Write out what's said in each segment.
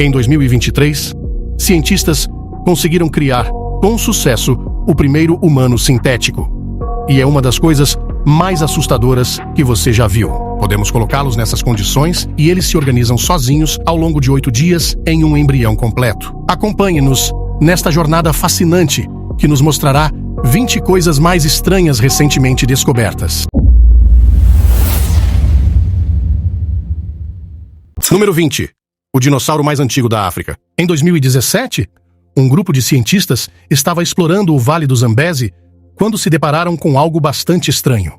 Em 2023, cientistas conseguiram criar, com sucesso, o primeiro humano sintético. E é uma das coisas mais assustadoras que você já viu. Podemos colocá-los nessas condições e eles se organizam sozinhos ao longo de 8 dias em um embrião completo. Acompanhe-nos nesta jornada fascinante que nos mostrará 20 coisas mais estranhas recentemente descobertas. Número 20. O dinossauro mais antigo da África. Em 2017, um grupo de cientistas estava explorando o Vale do Zambeze quando se depararam com algo bastante estranho.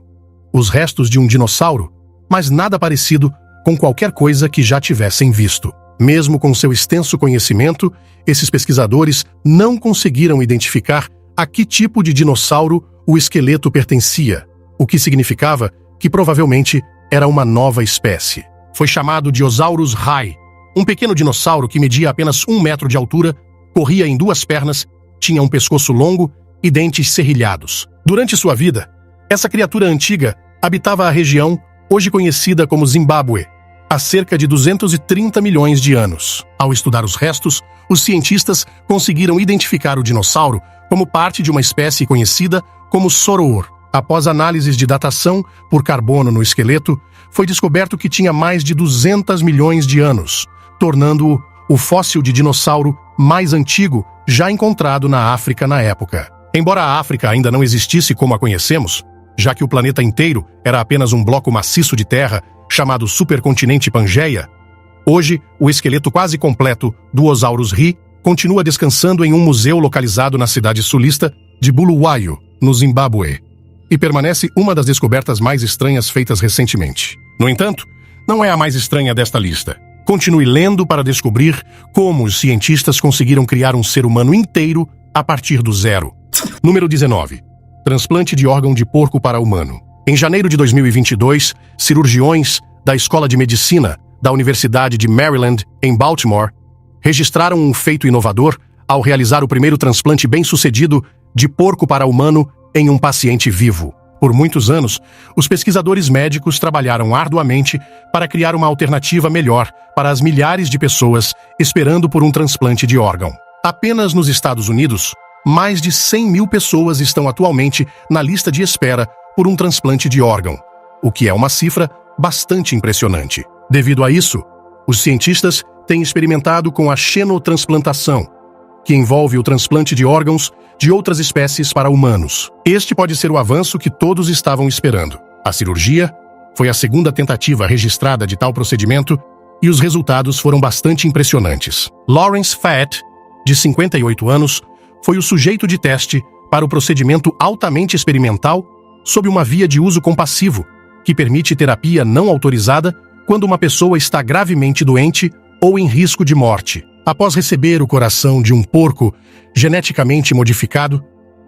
Os restos de um dinossauro, mas nada parecido com qualquer coisa que já tivessem visto. Mesmo com seu extenso conhecimento, esses pesquisadores não conseguiram identificar a que tipo de dinossauro o esqueleto pertencia, o que significava que provavelmente era uma nova espécie. Foi chamado de Osaurus Rai, um pequeno dinossauro que media apenas 1 metro de altura, corria em 2 pernas, tinha um pescoço longo e dentes serrilhados. Durante sua vida, essa criatura antiga habitava a região hoje conhecida como Zimbábue, há cerca de 230 milhões de anos. Ao estudar os restos, os cientistas conseguiram identificar o dinossauro como parte de uma espécie conhecida como Soroor. Após análises de datação por carbono no esqueleto, foi descoberto que tinha mais de 200 milhões de anos, tornando-o o fóssil de dinossauro mais antigo já encontrado na África na época. Embora a África ainda não existisse como a conhecemos, já que o planeta inteiro era apenas um bloco maciço de terra chamado supercontinente Pangeia, hoje o esqueleto quase completo do Osaurus Rai continua descansando em um museu localizado na cidade sulista de Bulawayo, no Zimbábue, e permanece uma das descobertas mais estranhas feitas recentemente. No entanto, não é a mais estranha desta lista. Continue lendo para descobrir como os cientistas conseguiram criar um ser humano inteiro a partir do zero. Número 19. Transplante de órgão de porco para humano. Em janeiro de 2022, cirurgiões da Escola de Medicina da Universidade de Maryland, em Baltimore, registraram um feito inovador ao realizar o primeiro transplante bem-sucedido de porco para humano em um paciente vivo. Por muitos anos, os pesquisadores médicos trabalharam arduamente para criar uma alternativa melhor para as milhares de pessoas esperando por um transplante de órgão. Apenas nos Estados Unidos, mais de 100 mil pessoas estão atualmente na lista de espera por um transplante de órgão, o que é uma cifra bastante impressionante. Devido a isso, os cientistas têm experimentado com a xenotransplantação, que envolve o transplante de órgãos de outras espécies para humanos. Este pode ser o avanço que todos estavam esperando. A cirurgia foi a segunda tentativa registrada de tal procedimento e os resultados foram bastante impressionantes. Lawrence Fayette, de 58 anos, foi o sujeito de teste para o procedimento altamente experimental sob uma via de uso compassivo, que permite terapia não autorizada quando uma pessoa está gravemente doente ou em risco de morte. Após receber o coração de um porco geneticamente modificado,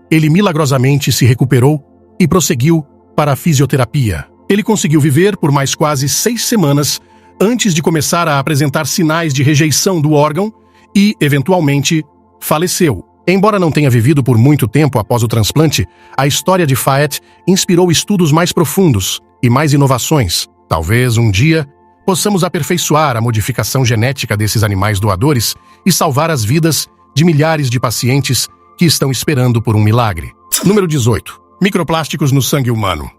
ele milagrosamente se recuperou e prosseguiu para a fisioterapia. Ele conseguiu viver por mais quase 6 semanas antes de começar a apresentar sinais de rejeição do órgão e, eventualmente, faleceu. Embora não tenha vivido por muito tempo após o transplante, a história de Fayette inspirou estudos mais profundos e mais inovações. Talvez um dia possamos aperfeiçoar a modificação genética desses animais doadores e salvar as vidas de milhares de pacientes que estão esperando por um milagre. Número 18. Microplásticos no sangue humano.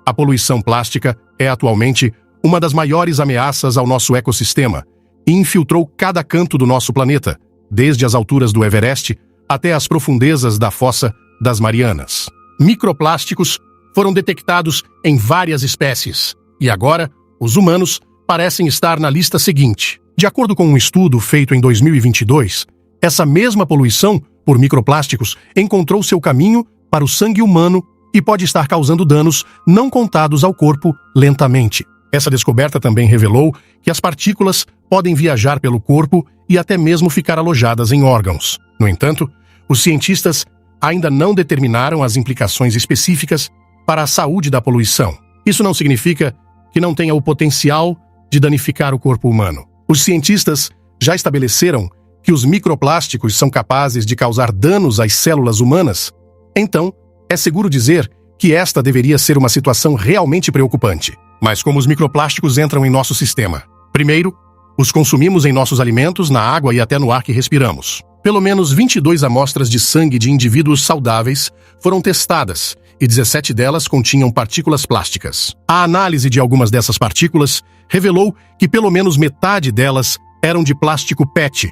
A poluição plástica é atualmente uma das maiores ameaças ao nosso ecossistema e infiltrou cada canto do nosso planeta, desde as alturas do Everest até as profundezas da Fossa das Marianas. Microplásticos foram detectados em várias espécies e agora os humanos parecem estar na lista seguinte. De acordo com um estudo feito em 2022, essa mesma poluição por microplásticos encontrou seu caminho para o sangue humano e pode estar causando danos não contados ao corpo lentamente. Essa descoberta também revelou que as partículas podem viajar pelo corpo e até mesmo ficar alojadas em órgãos. No entanto, os cientistas ainda não determinaram as implicações específicas para a saúde da poluição. Isso não significa que não tenha o potencial de danificar o corpo humano. Os cientistas já estabeleceram que os microplásticos são capazes de causar danos às células humanas. Então, é seguro dizer que esta deveria ser uma situação realmente preocupante. Mas como os microplásticos entram em nosso sistema? Primeiro, Os consumimos em nossos alimentos, na água e até no ar que respiramos. Pelo menos 22 amostras de sangue de indivíduos saudáveis foram testadas e 17 delas continham partículas plásticas. A análise de algumas dessas partículas revelou que pelo menos metade delas eram de plástico PET,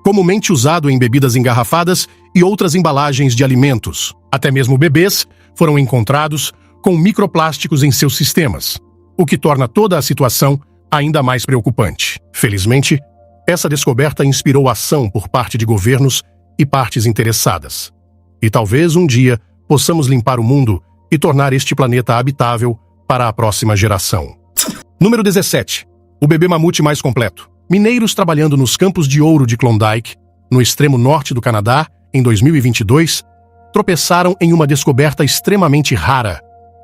comumente usado em bebidas engarrafadas e outras embalagens de alimentos. Até mesmo bebês foram encontrados com microplásticos em seus sistemas, o que torna toda a situação ainda mais preocupante. Felizmente, essa descoberta inspirou ação por parte de governos e partes interessadas. E talvez um dia possamos limpar o mundo e tornar este planeta habitável para a próxima geração. Número 17. O bebê mamute mais completo. Mineiros trabalhando nos campos de ouro de Klondike, no extremo norte do Canadá, em 2022, tropeçaram em uma descoberta extremamente rara: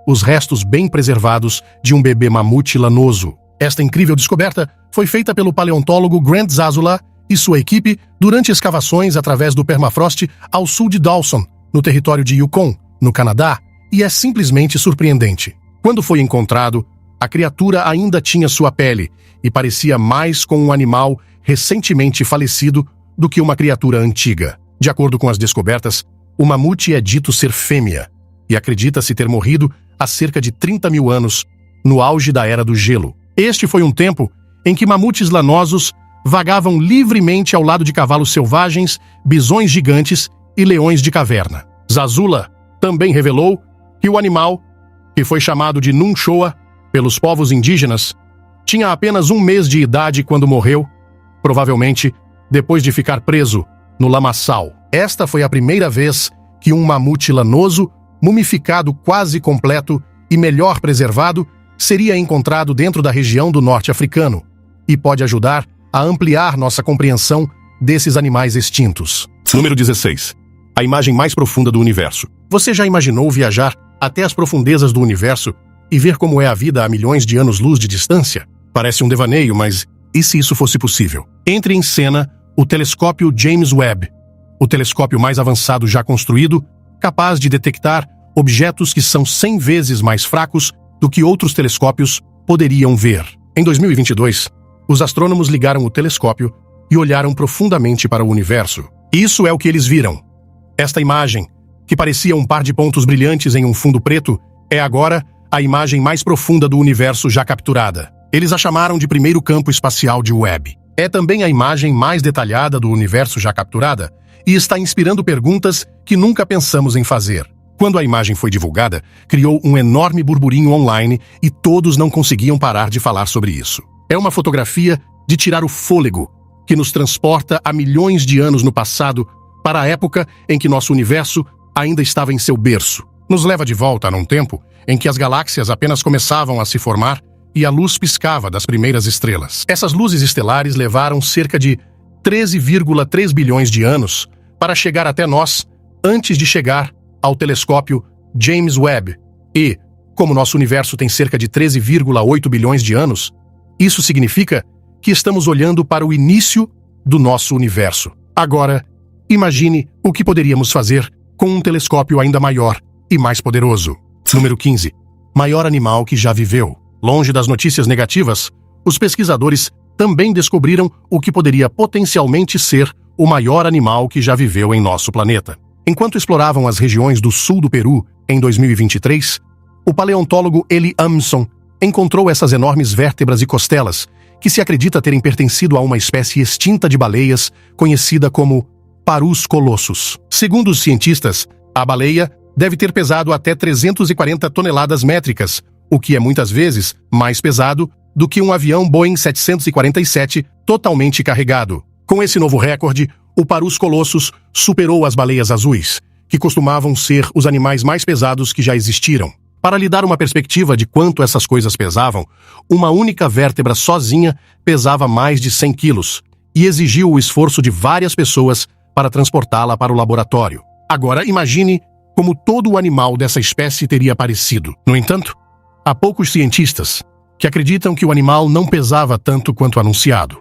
os restos bem preservados de um bebê mamute lanoso. Esta incrível descoberta foi feita pelo paleontólogo Grant Zazula e sua equipe durante escavações através do permafrost ao sul de Dawson, no território de Yukon, no Canadá, e é simplesmente surpreendente. Quando foi encontrado, a criatura ainda tinha sua pele e parecia mais com um animal recentemente falecido do que uma criatura antiga. De acordo com as descobertas, o mamute é dito ser fêmea e acredita-se ter morrido há cerca de 30 mil anos, no auge da Era do Gelo. Este foi um tempo em que mamutes lanosos vagavam livremente ao lado de cavalos selvagens, bisões gigantes e leões de caverna. Zazula também revelou que o animal, que foi chamado de Nunchoa pelos povos indígenas, tinha apenas 1 mês de idade quando morreu, provavelmente depois de ficar preso no lamaçal. Esta foi a primeira vez que um mamute lanoso, mumificado quase completo e melhor preservado, seria encontrado dentro da região do norte africano e pode ajudar a ampliar nossa compreensão desses animais extintos. Número 16. A imagem mais profunda do universo. Você já imaginou viajar até as profundezas do universo e ver como é a vida a milhões de anos-luz de distância? Parece um devaneio, mas e se isso fosse possível? Entre em cena o telescópio James Webb, o telescópio mais avançado já construído, capaz de detectar objetos que são 100 vezes mais fracos do que outros telescópios poderiam ver. Em 2022, os astrônomos ligaram o telescópio e olharam profundamente para o universo. Isso é o que eles viram. Esta imagem, que parecia um par de pontos brilhantes em um fundo preto, é agora a imagem mais profunda do universo já capturada. Eles a chamaram de primeiro campo espacial de Webb. É também a imagem mais detalhada do universo já capturada e está inspirando perguntas que nunca pensamos em fazer. Quando a imagem foi divulgada, criou um enorme burburinho online e todos não conseguiam parar de falar sobre isso. É uma fotografia de tirar o fôlego, que nos transporta a milhões de anos no passado para a época em que nosso universo ainda estava em seu berço. Nos leva de volta a um tempo em que as galáxias apenas começavam a se formar e a luz piscava das primeiras estrelas. Essas luzes estelares levaram cerca de 13,3 bilhões de anos para chegar até nós antes de chegar ao telescópio James Webb. E, como nosso universo tem cerca de 13,8 bilhões de anos, isso significa que estamos olhando para o início do nosso universo. Agora, imagine o que poderíamos fazer com um telescópio ainda maior e mais poderoso. Número 15. Maior animal que já viveu. Longe das notícias negativas, os pesquisadores também descobriram o que poderia potencialmente ser o maior animal que já viveu em nosso planeta. Enquanto exploravam as regiões do sul do Peru em 2023, o paleontólogo Eli Amson encontrou essas enormes vértebras e costelas que se acredita terem pertencido a uma espécie extinta de baleias conhecida como Parus colossus. Segundo os cientistas, a baleia deve ter pesado até 340 toneladas métricas, o que é muitas vezes mais pesado do que um avião Boeing 747 totalmente carregado. Com esse novo recorde, o Parus colossus superou as baleias azuis, que costumavam ser os animais mais pesados que já existiram. Para lhe dar uma perspectiva de quanto essas coisas pesavam, uma única vértebra sozinha pesava mais de 100 quilos e exigiu o esforço de várias pessoas para transportá-la para o laboratório. Agora imagine como todo o animal dessa espécie teria aparecido. No entanto, há poucos cientistas que acreditam que o animal não pesava tanto quanto anunciado,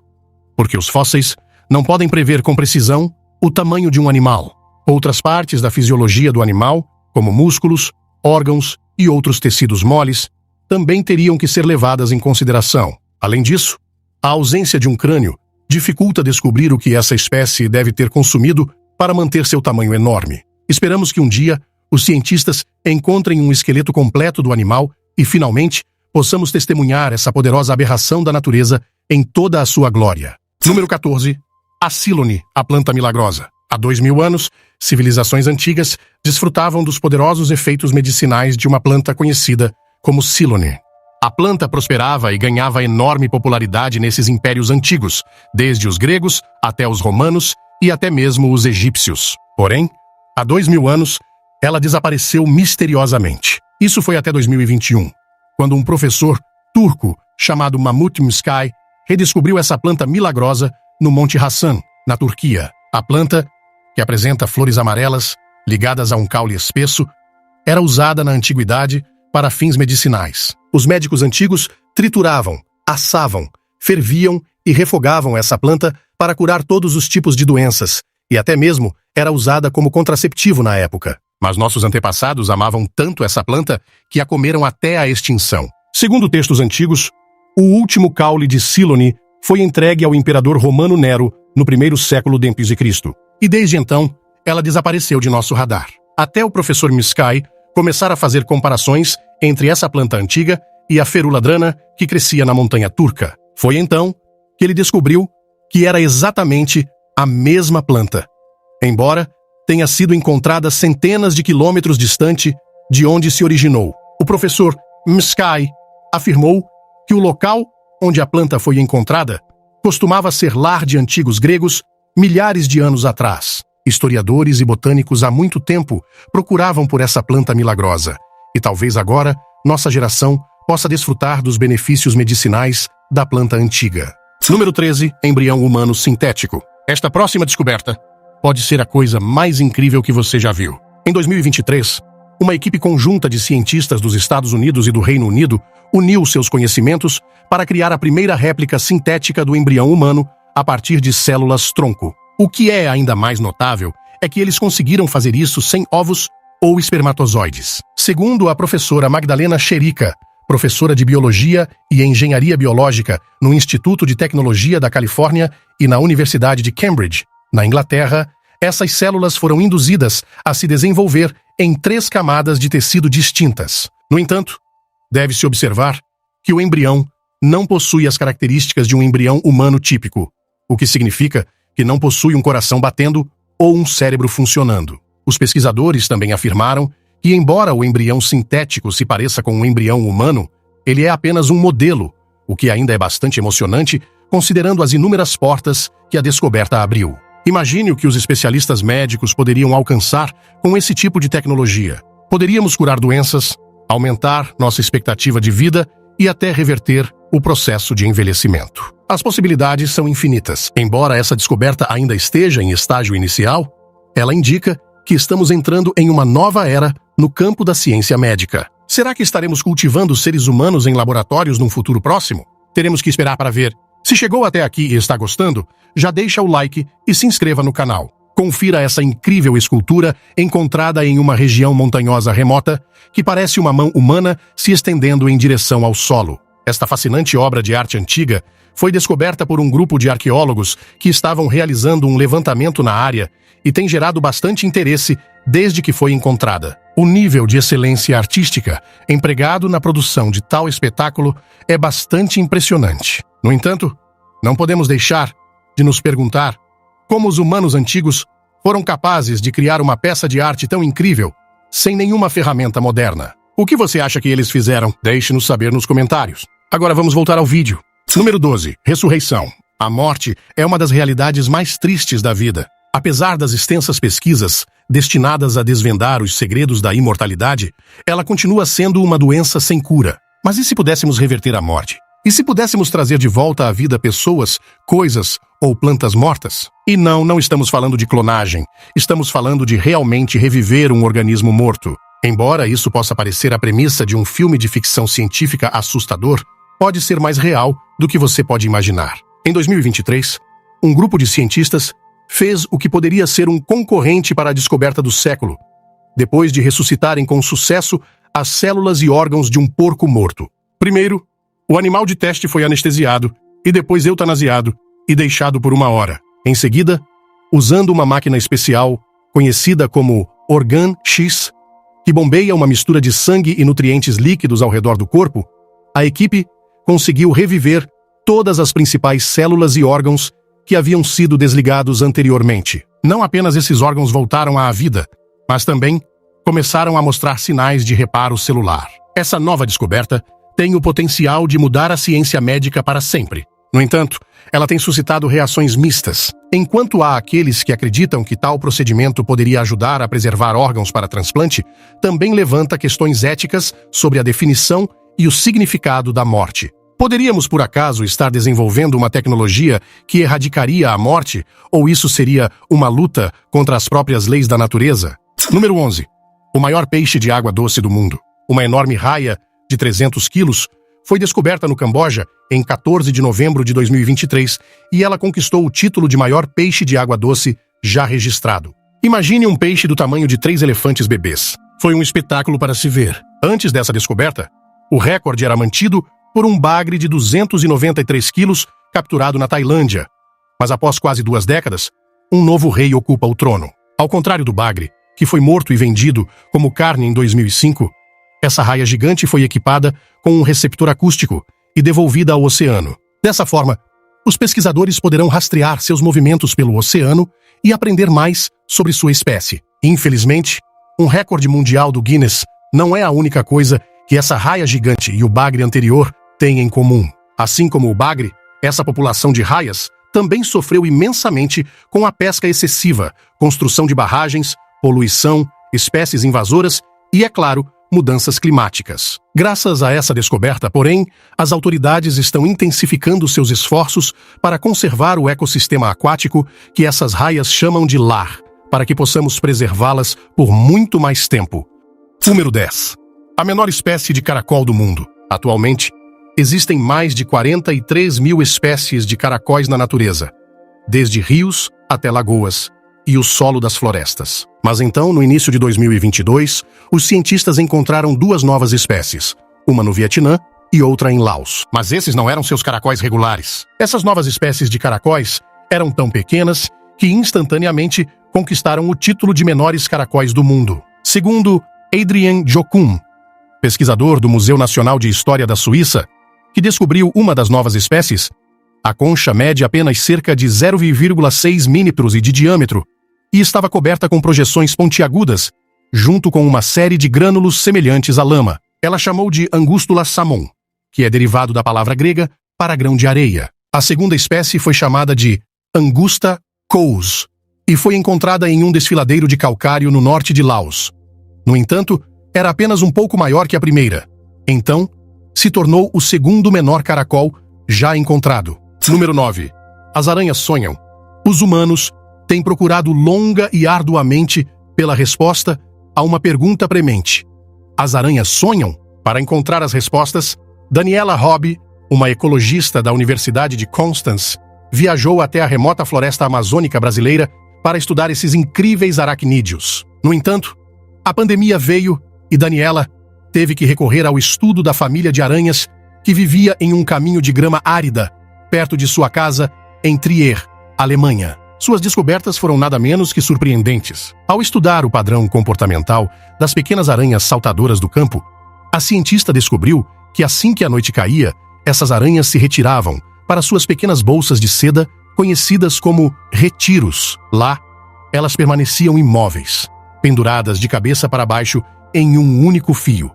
porque os fósseis não podem prever com precisão o tamanho de um animal. Outras partes da fisiologia do animal, como músculos, órgãos e outros tecidos moles, também teriam que ser levadas em consideração. Além disso, A ausência de um crânio dificulta descobrir o que essa espécie deve ter consumido para manter seu tamanho enorme. Esperamos que um dia os cientistas encontrem um esqueleto completo do animal e, finalmente, possamos testemunhar essa poderosa aberração da natureza em toda a sua glória. Número 14. A Silone, a planta milagrosa. Há 2000 anos, civilizações antigas desfrutavam dos poderosos efeitos medicinais de uma planta conhecida como Silone. A planta prosperava e ganhava enorme popularidade nesses impérios antigos, desde os gregos até os romanos e até mesmo os egípcios. Porém, há 2000 anos, ela desapareceu misteriosamente. Isso foi até 2021, quando um professor turco chamado Mahmut Miskay redescobriu essa planta milagrosa no Monte Hassan, na Turquia. A planta, que apresenta flores amarelas ligadas a um caule espesso, era usada na antiguidade para fins medicinais. Os médicos antigos trituravam, assavam, ferviam e refogavam essa planta para curar todos os tipos de doenças, e até mesmo era usada como contraceptivo na época. Mas nossos antepassados amavam tanto essa planta que a comeram até a extinção. Segundo textos antigos, o último caule de Silone foi entregue ao imperador romano Nero no 1º século d.C. E desde então, ela desapareceu de nosso radar. Até o professor Miskay começar a fazer comparações entre essa planta antiga e a ferula drana que crescia na montanha turca. Foi então que ele descobriu que era exatamente a mesma planta, embora tenha sido encontrada centenas de quilômetros distante de onde se originou. O professor Miskay afirmou que o local onde a planta foi encontrada costumava ser lar de antigos gregos milhares de anos atrás. Historiadores e botânicos há muito tempo procuravam por essa planta milagrosa, e talvez agora nossa geração possa desfrutar dos benefícios medicinais da planta antiga. Número 13. Embrião humano sintético. Esta próxima descoberta pode ser a coisa mais incrível que você já viu. Em 2023, uma equipe conjunta de cientistas dos Estados Unidos e do Reino Unido uniu seus conhecimentos para criar a primeira réplica sintética do embrião humano a partir de células-tronco. O que é ainda mais notável é que eles conseguiram fazer isso sem ovos ou espermatozoides. Segundo a professora Magdalena Cherica, professora de Biologia e Engenharia Biológica no Instituto de Tecnologia da Califórnia e na Universidade de Cambridge, na Inglaterra, essas células foram induzidas a se desenvolver em 3 camadas de tecido distintas. No entanto, deve-se observar que o embrião não possui as características de um embrião humano típico, o que significa que não possui um coração batendo ou um cérebro funcionando. Os pesquisadores também afirmaram que, embora o embrião sintético se pareça com um embrião humano, ele é apenas um modelo, o que ainda é bastante emocionante, considerando as inúmeras portas que a descoberta abriu. Imagine o que os especialistas médicos poderiam alcançar com esse tipo de tecnologia. Poderíamos curar doenças, aumentar nossa expectativa de vida e até reverter o processo de envelhecimento. As possibilidades são infinitas. Embora essa descoberta ainda esteja em estágio inicial, ela indica que estamos entrando em uma nova era no campo da ciência médica. Será que estaremos cultivando seres humanos em laboratórios num futuro próximo? Teremos que esperar para ver. Se chegou até aqui e está gostando, já deixa o like e se inscreva no canal. Confira essa incrível escultura encontrada em uma região montanhosa remota que parece uma mão humana se estendendo em direção ao solo. Esta fascinante obra de arte antiga foi descoberta por um grupo de arqueólogos que estavam realizando um levantamento na área e tem gerado bastante interesse desde que foi encontrada. O nível de excelência artística empregado na produção de tal espetáculo é bastante impressionante. No entanto, não podemos deixar de nos perguntar como os humanos antigos foram capazes de criar uma peça de arte tão incrível sem nenhuma ferramenta moderna. O que você acha que eles fizeram? Deixe-nos saber nos comentários. Agora vamos voltar ao vídeo. Número 12. Ressurreição. A morte é uma das realidades mais tristes da vida. Apesar das extensas pesquisas destinadas a desvendar os segredos da imortalidade, ela continua sendo uma doença sem cura. Mas e se pudéssemos reverter a morte? E se pudéssemos trazer de volta à vida pessoas, coisas ou plantas mortas? E não estamos falando de clonagem. Estamos falando de realmente reviver um organismo morto. Embora isso possa parecer a premissa de um filme de ficção científica assustador, pode ser mais real do que você pode imaginar. Em 2023, um grupo de cientistas fez o que poderia ser um concorrente para a descoberta do século, depois de ressuscitarem com sucesso as células e órgãos de um porco morto. Primeiro, o animal de teste foi anestesiado e depois eutanasiado e deixado por 1 hora. Em seguida, usando uma máquina especial, conhecida como Organ X, que bombeia uma mistura de sangue e nutrientes líquidos ao redor do corpo, a equipe conseguiu reviver todas as principais células e órgãos que haviam sido desligados anteriormente. Não apenas esses órgãos voltaram à vida, mas também começaram a mostrar sinais de reparo celular. Essa nova descoberta tem o potencial de mudar a ciência médica para sempre. No entanto, ela tem suscitado reações mistas. Enquanto há aqueles que acreditam que tal procedimento poderia ajudar a preservar órgãos para transplante, também levanta questões éticas sobre a definição e o significado da morte. Poderíamos, por acaso, estar desenvolvendo uma tecnologia que erradicaria a morte, ou isso seria uma luta contra as próprias leis da natureza? Número 11. O maior peixe de água doce do mundo. Uma enorme raia de 300 quilos foi descoberta no Camboja em 14 de novembro de 2023 e ela conquistou o título de maior peixe de água doce já registrado. Imagine um peixe do tamanho de 3 elefantes bebês. Foi um espetáculo para se ver. Antes dessa descoberta, o recorde era mantido por um bagre de 293 quilos capturado na Tailândia. Mas após quase 2 décadas, um novo rei ocupa o trono. Ao contrário do bagre, que foi morto e vendido como carne em 2005, essa raia gigante foi equipada com um receptor acústico e devolvida ao oceano. Dessa forma, os pesquisadores poderão rastrear seus movimentos pelo oceano e aprender mais sobre sua espécie. Infelizmente, um recorde mundial do Guinness não é a única coisa que essa raia gigante e o bagre anterior têm em comum. Assim como o bagre, essa população de raias também sofreu imensamente com a pesca excessiva, construção de barragens, poluição, espécies invasoras e, é claro, mudanças climáticas. Graças a essa descoberta, porém, as autoridades estão intensificando seus esforços para conservar o ecossistema aquático que essas raias chamam de lar, para que possamos preservá-las por muito mais tempo. Número 10. A menor espécie de caracol do mundo. Atualmente, existem mais de 43 mil espécies de caracóis na natureza, desde rios até lagoas e o solo das florestas. Mas então, no início de 2022, os cientistas encontraram 2 novas espécies, uma no Vietnã e outra em Laos. Mas esses não eram seus caracóis regulares. Essas novas espécies de caracóis eram tão pequenas que instantaneamente conquistaram o título de menores caracóis do mundo. Segundo Adrien Jochum, pesquisador do Museu Nacional de História da Suíça, que descobriu uma das novas espécies, a concha mede apenas cerca de 0,6 milímetros de diâmetro e estava coberta com projeções pontiagudas, junto com uma série de grânulos semelhantes à lama. Ela chamou de Angustula samon, que é derivado da palavra grega para grão de areia. A segunda espécie foi chamada de Angusta cous e foi encontrada em um desfiladeiro de calcário no norte de Laos. No entanto, era apenas um pouco maior que a primeira. Então, se tornou o segundo menor caracol já encontrado. Número 9. As aranhas sonham. Os humanos têm procurado longa e arduamente pela resposta a uma pergunta premente. As aranhas sonham? Para encontrar as respostas, Daniela Hobby, uma ecologista da Universidade de Constance, viajou até a remota floresta amazônica brasileira para estudar esses incríveis aracnídeos. No entanto, a pandemia veio e Daniela teve que recorrer ao estudo da família de aranhas que vivia em um caminho de grama árida, perto de sua casa, em Trier, Alemanha. Suas descobertas foram nada menos que surpreendentes. Ao estudar o padrão comportamental das pequenas aranhas saltadoras do campo, a cientista descobriu que assim que a noite caía, essas aranhas se retiravam para suas pequenas bolsas de seda, conhecidas como retiros. Lá, elas permaneciam imóveis, penduradas de cabeça para baixo em um único fio,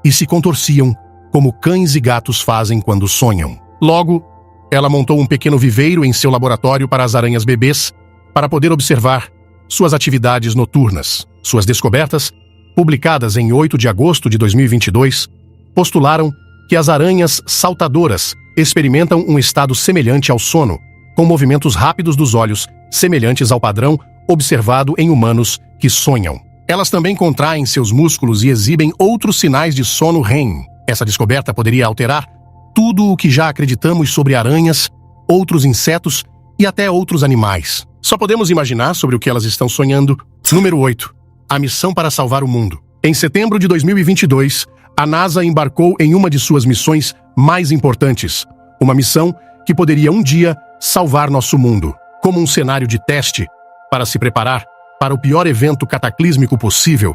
e se contorciam como cães e gatos fazem quando sonham. Logo, ela montou um pequeno viveiro em seu laboratório para as aranhas bebês, para poder observar suas atividades noturnas. Suas descobertas, publicadas em 8 de agosto de 2022, postularam que as aranhas saltadoras experimentam um estado semelhante ao sono, com movimentos rápidos dos olhos, semelhantes ao padrão observado em humanos que sonham. Elas também contraem seus músculos e exibem outros sinais de sono REM. Essa descoberta poderia alterar tudo o que já acreditamos sobre aranhas, outros insetos e até outros animais. Só podemos imaginar sobre o que elas estão sonhando. Número 8. A missão para salvar o mundo. Em setembro de 2022, a NASA embarcou em uma de suas missões mais importantes, uma missão que poderia um dia salvar nosso mundo, como um cenário de teste para se preparar para o pior evento cataclísmico possível.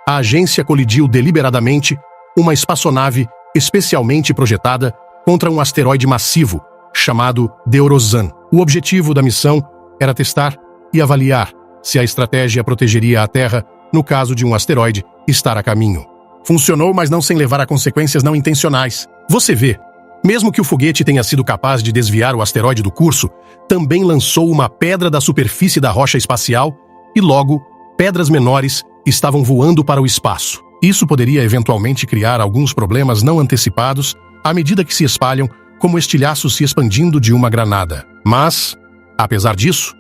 A agência colidiu deliberadamente uma espaçonave especialmente projetada contra um asteroide massivo chamado Deorozan. O objetivo da missão era testar e avaliar se a estratégia protegeria a Terra no caso de um asteroide estar a caminho. Funcionou, mas não sem levar a consequências não intencionais. Você vê, mesmo que o foguete tenha sido capaz de desviar o asteroide do curso, também lançou uma pedra da superfície da rocha espacial e logo, pedras menores estavam voando para o espaço. Isso poderia eventualmente criar alguns problemas não antecipados à medida que se espalham como estilhaços se expandindo de uma granada. Mas, apesar disso,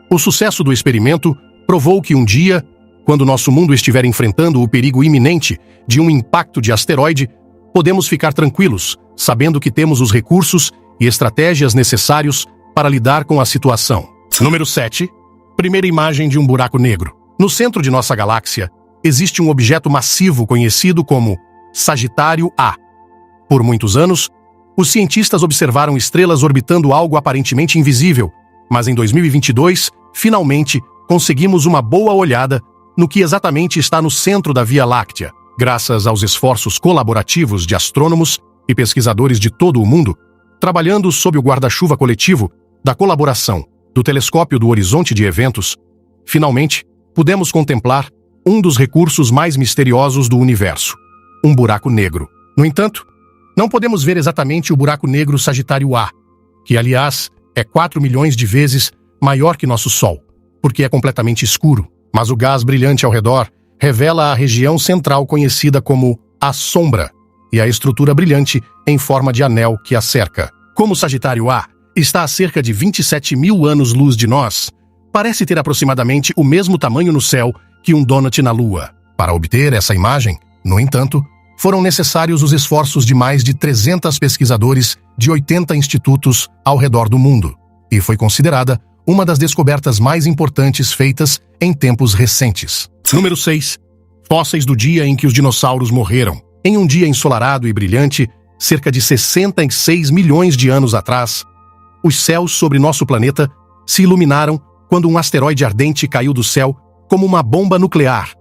o sucesso do experimento provou que um dia, quando nosso mundo estiver enfrentando o perigo iminente de um impacto de asteroide, podemos ficar tranquilos, sabendo que temos os recursos e estratégias necessários para lidar com a situação. Número 7. Primeira imagem de um buraco negro. No centro de nossa galáxia, existe um objeto massivo conhecido como Sagitário A. Por muitos anos, os cientistas observaram estrelas orbitando algo aparentemente invisível, mas em 2022, finalmente, conseguimos uma boa olhada no que exatamente está no centro da Via Láctea. Graças aos esforços colaborativos de astrônomos e pesquisadores de todo o mundo, trabalhando sob o guarda-chuva coletivo da colaboração do Telescópio do Horizonte de Eventos, finalmente, pudemos contemplar um dos recursos mais misteriosos do universo, um buraco negro. No entanto, não podemos ver exatamente o buraco negro Sagitário A, que, aliás, é 4 milhões de vezes maior que nosso Sol, porque é completamente escuro. Mas o gás brilhante ao redor revela a região central conhecida como a sombra e a estrutura brilhante em forma de anel que a cerca. Como Sagitário A está a cerca de 27 mil anos-luz de nós, parece ter aproximadamente o mesmo tamanho no céu que um donut na Lua. Para obter essa imagem, no entanto, foram necessários os esforços de mais de 300 pesquisadores de 80 institutos ao redor do mundo, e foi considerada uma das descobertas mais importantes feitas em tempos recentes. Número 6. Fósseis do dia em que os dinossauros morreram. Em um dia ensolarado e brilhante, cerca de 66 milhões de anos atrás, os céus sobre nosso planeta se iluminaram quando um asteroide ardente caiu do céu como uma bomba nuclear,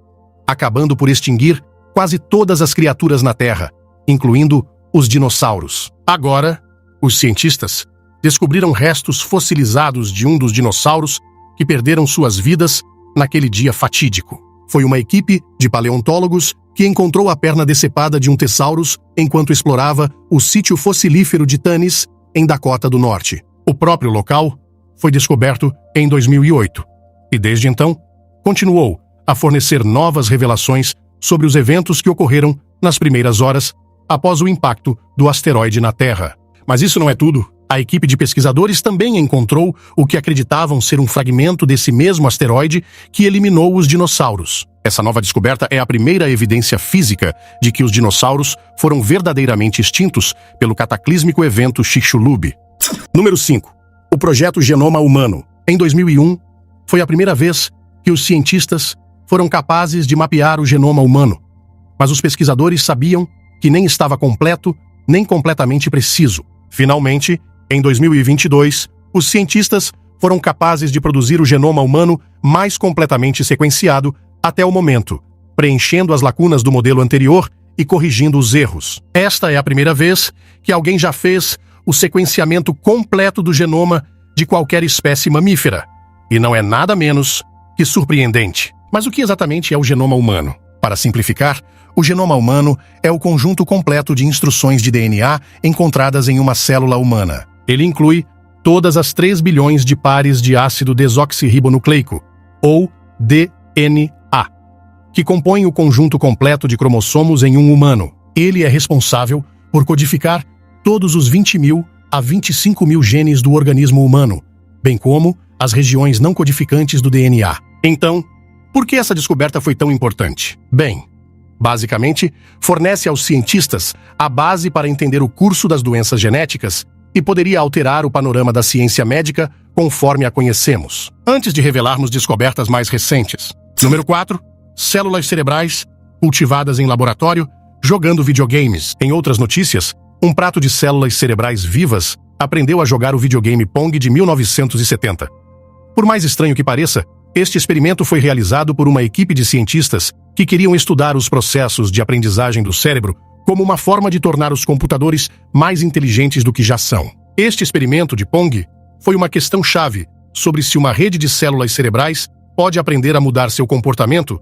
acabando por extinguir quase todas as criaturas na Terra, incluindo os dinossauros. Agora, os cientistas descobriram restos fossilizados de um dos dinossauros que perderam suas vidas naquele dia fatídico. Foi uma equipe de paleontólogos que encontrou a perna decepada de um Tesaurus enquanto explorava o sítio fossilífero de Tanis, em Dakota do Norte. O próprio local foi descoberto em 2008 e, desde então, continuou a fornecer novas revelações sobre os eventos que ocorreram nas primeiras horas após o impacto do asteroide na Terra. Mas isso não é tudo. A equipe de pesquisadores também encontrou o que acreditavam ser um fragmento desse mesmo asteroide que eliminou os dinossauros. Essa nova descoberta é a primeira evidência física de que os dinossauros foram verdadeiramente extintos pelo cataclísmico evento Chicxulub. Número 5. O projeto Genoma Humano. Em 2001, foi a primeira vez que os cientistas foram capazes de mapear o genoma humano, mas os pesquisadores sabiam que nem estava completo, nem completamente preciso. Finalmente, em 2022, os cientistas foram capazes de produzir o genoma humano mais completamente sequenciado até o momento, preenchendo as lacunas do modelo anterior e corrigindo os erros. Esta é a primeira vez que alguém já fez o sequenciamento completo do genoma de qualquer espécie mamífera, e não é nada menos que surpreendente. Mas o que exatamente é o genoma humano? Para simplificar, o genoma humano é o conjunto completo de instruções de DNA encontradas em uma célula humana. Ele inclui todas as 3 bilhões de pares de ácido desoxirribonucleico, ou DNA, que compõem o conjunto completo de cromossomos em um humano. Ele é responsável por codificar todos os 20 mil a 25 mil genes do organismo humano, bem como as regiões não codificantes do DNA. Então, por que essa descoberta foi tão importante? Bem, basicamente, fornece aos cientistas a base para entender o curso das doenças genéticas e poderia alterar o panorama da ciência médica conforme a conhecemos, antes de revelarmos descobertas mais recentes. Número 4. Células cerebrais cultivadas em laboratório, jogando videogames. Em outras notícias, um prato de células cerebrais vivas aprendeu a jogar o videogame Pong de 1970. Por mais estranho que pareça, este experimento foi realizado por uma equipe de cientistas que queriam estudar os processos de aprendizagem do cérebro como uma forma de tornar os computadores mais inteligentes do que já são. Este experimento de Pong foi uma questão-chave sobre se uma rede de células cerebrais pode aprender a mudar seu comportamento,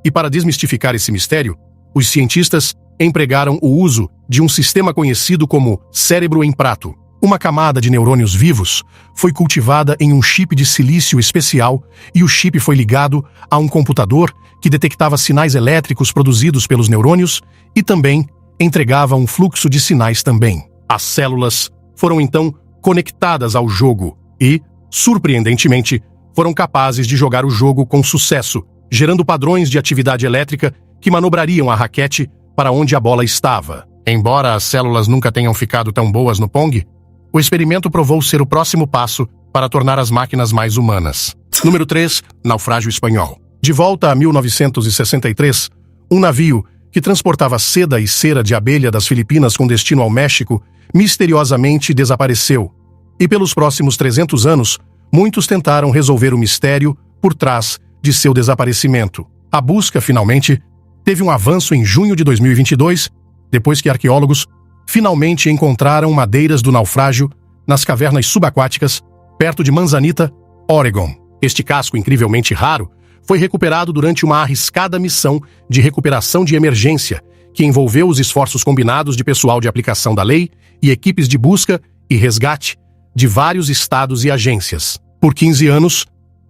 e para desmistificar esse mistério, os cientistas empregaram o uso de um sistema conhecido como cérebro em prato. Uma camada de neurônios vivos foi cultivada em um chip de silício especial e o chip foi ligado a um computador que detectava sinais elétricos produzidos pelos neurônios e também entregava um fluxo de sinais também. As células foram então conectadas ao jogo e, surpreendentemente, foram capazes de jogar o jogo com sucesso, gerando padrões de atividade elétrica que manobrariam a raquete para onde a bola estava. Embora as células nunca tenham ficado tão boas no Pong, o experimento provou ser o próximo passo para tornar as máquinas mais humanas. Número 3. Naufrágio espanhol. De volta a 1963, um navio que transportava seda e cera de abelha das Filipinas com destino ao México misteriosamente desapareceu. E pelos próximos 300 anos, muitos tentaram resolver o mistério por trás de seu desaparecimento. A busca, finalmente, teve um avanço em junho de 2022, depois que arqueólogos finalmente encontraram madeiras do naufrágio nas cavernas subaquáticas, perto de Manzanita, Oregon. Este casco incrivelmente raro foi recuperado durante uma arriscada missão de recuperação de emergência, que envolveu os esforços combinados de pessoal de aplicação da lei e equipes de busca e resgate de vários estados e agências. Por 15 anos,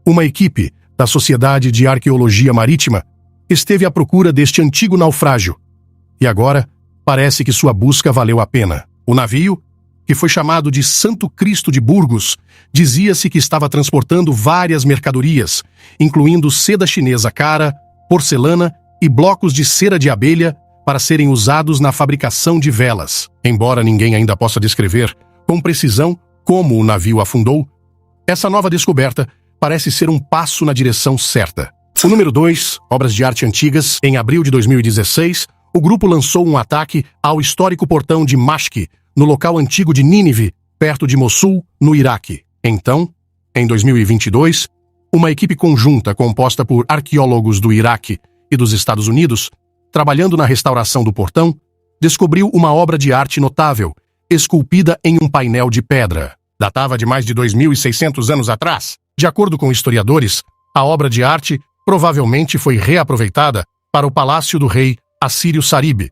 uma equipe da Sociedade de Arqueologia Marítima esteve à procura deste antigo naufrágio. E agora, parece que sua busca valeu a pena. O navio, que foi chamado de Santo Cristo de Burgos, dizia-se que estava transportando várias mercadorias, incluindo seda chinesa cara, porcelana e blocos de cera de abelha para serem usados na fabricação de velas. Embora ninguém ainda possa descrever com precisão como o navio afundou, essa nova descoberta parece ser um passo na direção certa. O número 2, obras de arte antigas. Em abril de 2016, o grupo lançou um ataque ao histórico portão de Mashki, no local antigo de Nínive, perto de Mossul, no Iraque. Então, em 2022, uma equipe conjunta composta por arqueólogos do Iraque e dos Estados Unidos, trabalhando na restauração do portão, descobriu uma obra de arte notável, esculpida em um painel de pedra. Datava de mais de 2.600 anos atrás. De acordo com historiadores, a obra de arte provavelmente foi reaproveitada para o palácio do rei Assírio Sarib,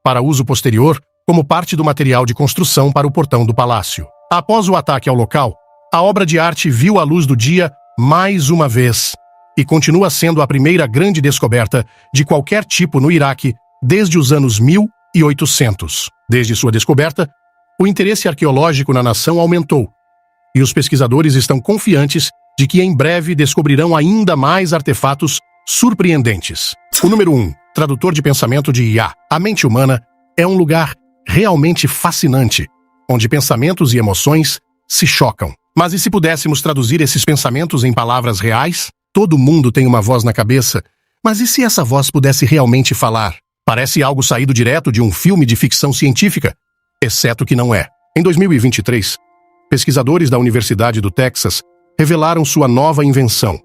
para uso posterior como parte do material de construção para o portão do palácio. Após o ataque ao local, a obra de arte viu a luz do dia mais uma vez e continua sendo a primeira grande descoberta de qualquer tipo no Iraque desde os anos 1800. Desde sua descoberta, o interesse arqueológico na nação aumentou e os pesquisadores estão confiantes de que em breve descobrirão ainda mais artefatos surpreendentes. O número 1. Tradutor de pensamento de IA. A mente humana é um lugar realmente fascinante, onde pensamentos e emoções se chocam. Mas e se pudéssemos traduzir esses pensamentos em palavras reais? Todo mundo tem uma voz na cabeça, mas e se essa voz pudesse realmente falar? Parece algo saído direto de um filme de ficção científica, exceto que não é. Em 2023, pesquisadores da Universidade do Texas revelaram sua nova invenção,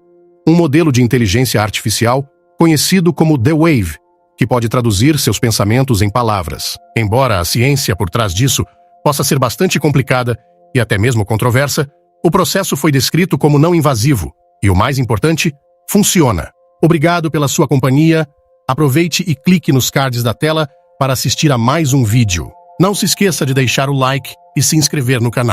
um modelo de inteligência artificial conhecido como The Wave, que pode traduzir seus pensamentos em palavras. Embora a ciência por trás disso possa ser bastante complicada e até mesmo controversa, o processo foi descrito como não invasivo e, o mais importante, funciona. Obrigado pela sua companhia. Aproveite e clique nos cards da tela para assistir a mais um vídeo. Não se esqueça de deixar o like e se inscrever no canal.